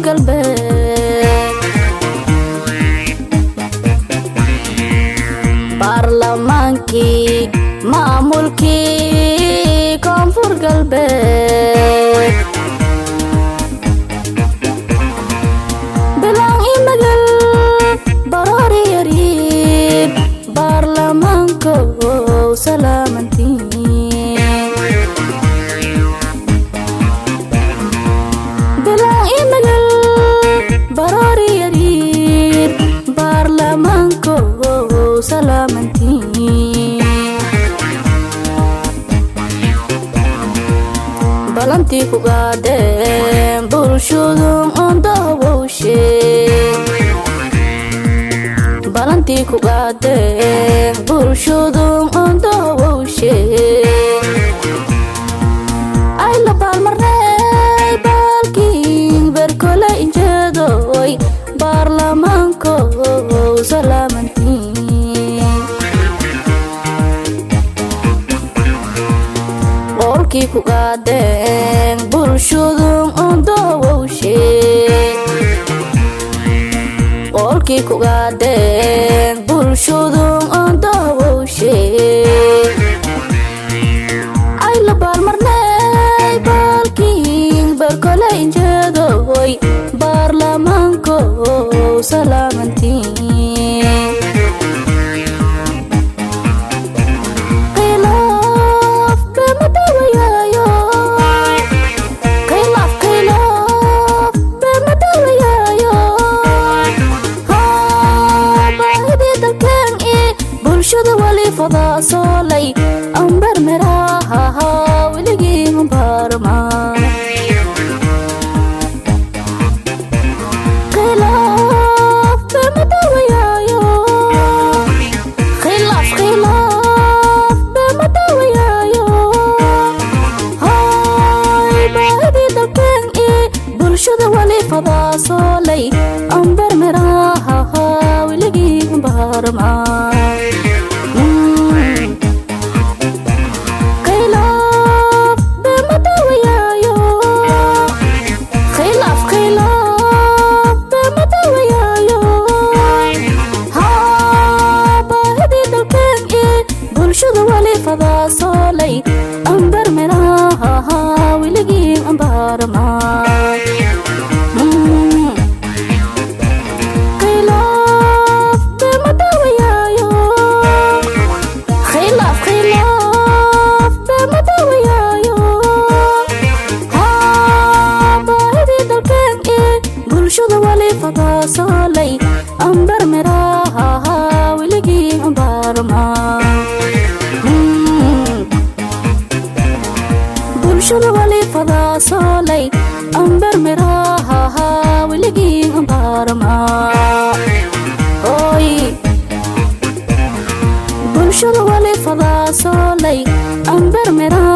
galbeed baarlamaankii maamulkii koonfur galbeed bilaan i magal baroori yariid baarlamaanko salaamantiin bilaan i magal baroori yariid baarlamaanko salaamantiin balantii ku gaadeen bulshadun ondahowowshe balantii ku gaadeen bulshadun ondahowowshe ay la baalmarnay baalkiin berkole injeedoy baarlamaanko salaamantiin qolkii ku gaadeen bulshadun ondahowowshe qolkii ku gaadeen bulshadun ondahowowshe ay la baalmarnay baalkiin berkole injeedoy baarlamaanko salaamantiin bulshada wali fadaa soolay ambar meraha weligii mbarma khilaaf bamadawayayo khilaaf bamadawayayo hay baahidii dalkeen bulshada wali fadaa soolay ambar meraha weligii mbarma bulshada wali fadaa soolay ambar meraha weligii ambarma khilaaf bamadawayayo khilaaf bamadawayayo baahidii dalkeen bulshada wali fadaa soolay ambar meraha weligii ambarma bulshada wali fadaa soolay ambar meraha weligii ambarma oy bulshada wali fadaa soolay ambar meraha